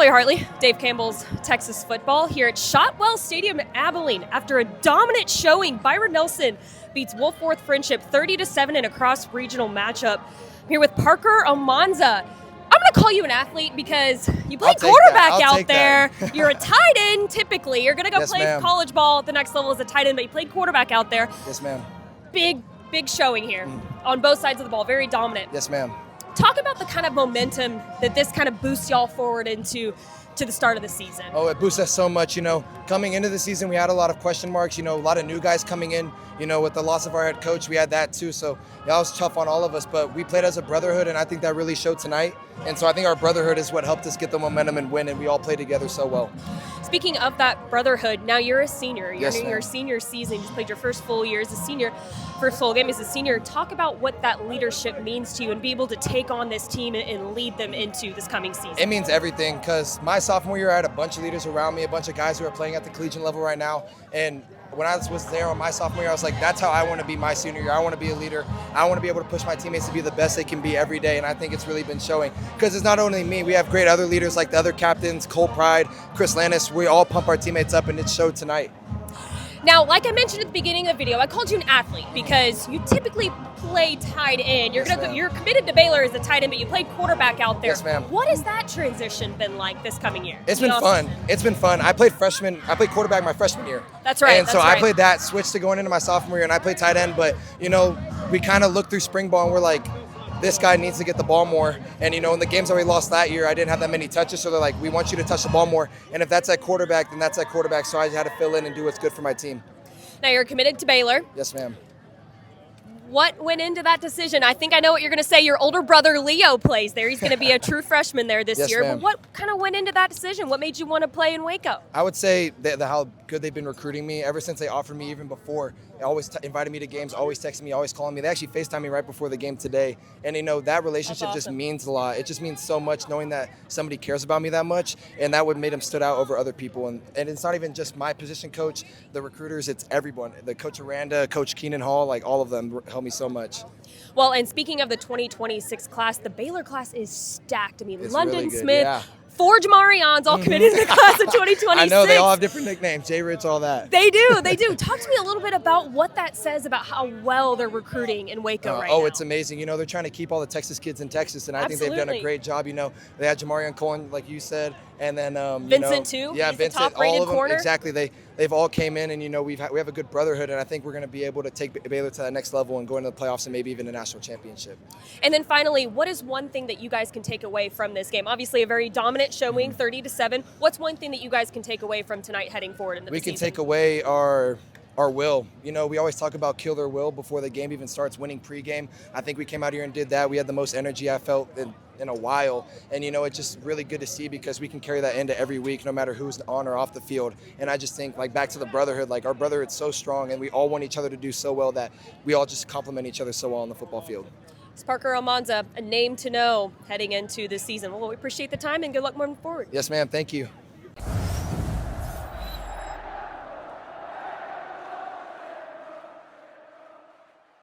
Claire Hartley, Dave Campbell's Texas football here at Shotwell Stadium in Abilene. After a dominant showing, Byron Nelson beats Wolfforth Frenship 30-7 in a cross-regional matchup. I'm here with Parker Almanza. I'm going to call you an athlete because you play quarterback out there. You're a tight end typically. You're going to go play college ball at the next level as a tight end, but you played quarterback out there. Yes, ma'am. Big showing here on both sides of the ball. Very dominant. Yes, ma'am. Talk about the kind of momentum that this kind of boosts y'all forward into the start of the season. Oh, it boosts us so much. Coming into the season, we had a lot of question marks. A lot of new guys coming in. With the loss of our head coach, we had that too. So that was tough on all of us. But we played as a brotherhood, and I think that really showed tonight. And so I think our brotherhood is what helped us get the momentum and win, and we all played together so well. Speaking of that brotherhood, now you're a senior. You're Yes, in your senior season. You just played your first full year as a senior. First full game as a senior. Talk about what that leadership means to you and be able to take on this team and lead them into this coming season. It means everything, because my sophomore year, I had a bunch of leaders around me, a bunch of guys who are playing at the collegiate level right now. And when I was there on my sophomore year, I was like, that's how I want to be my senior year. I want to be a leader. I want to be able to push my teammates to be the best they can be every day. And I think it's really been showing, because it's not only me. We have great other leaders like the other captains, Cole Pride, Chris Lannis. We all pump our teammates up, and it showed tonight. Now, like I mentioned at the beginning of the video, I called you an athlete because you typically play tight end. You're committed to Baylor as a tight end, but you played quarterback out there. Yes, ma'am. What has that transition been like this coming year? It's been fun. It's been fun. I played quarterback my freshman year. That's right. And so I played that, switched to going into my sophomore year, and I played tight end. But, we kind of looked through spring ball, and we're like, this guy needs to get the ball more. And, in the games that we lost that year, I didn't have that many touches. So they're like, we want you to touch the ball more. And if that's at quarterback, then that's at quarterback. So I had to fill in and do what's good for my team. Now you're committed to Baylor. Yes, ma'am. What went into that decision? I think I know what you're going to say. Your older brother, Leo, plays there. He's going to be a true freshman there this year. Ma'am. But what kind of went into that decision? What made you want to play in Waco? I would say how good they've been recruiting me ever since they offered me, even before. They always invited me to games, always texting me, always calling me. They actually FaceTimed me right before the game today. And, that relationship just means a lot. It just means so much knowing that somebody cares about me that much. And that would made them stood out over other people. And it's not even just my position coach, the recruiters, it's everyone. The Coach Aranda, Coach Keenan Hall, like all of them helped me so much. Well, and speaking of the 2026 class, the Baylor class is stacked. I mean, it's London really good, Smith, yeah. 4 Jamarions all committed to the class of 2026. I know, they all have different nicknames, J-Rich, all that. They do. Talk to me a little bit about what that says about how well they're recruiting in Waco right now. Oh, it's amazing. They're trying to keep all the Texas kids in Texas, and I think they've done a great job. They had Jamarion Cohen, like you said, and then Vincent too. Yeah, He's Vincent. the top-rated all of them, corner. exactly. They've all came in, and we have a good brotherhood, and I think we're going to be able to take Baylor to that next level and go into the playoffs and maybe even a national championship. And then finally, what is one thing that you guys can take away from this game? Obviously, a very dominant showing, 30-7. What's one thing that you guys can take away from tonight heading forward into the season? We can take away our will. We always talk about kill their will before the game even starts, winning pregame. I think we came out here and did that. We had the most energy I felt in a while. And, it's just really good to see because we can carry that into every week, no matter who's on or off the field. And I just think, back to the brotherhood, our brotherhood's so strong and we all want each other to do so well that we all just complement each other so well on the football field. It's Parker Almanza, a name to know heading into this season. Well, we appreciate the time and good luck moving forward. Yes, ma'am. Thank you.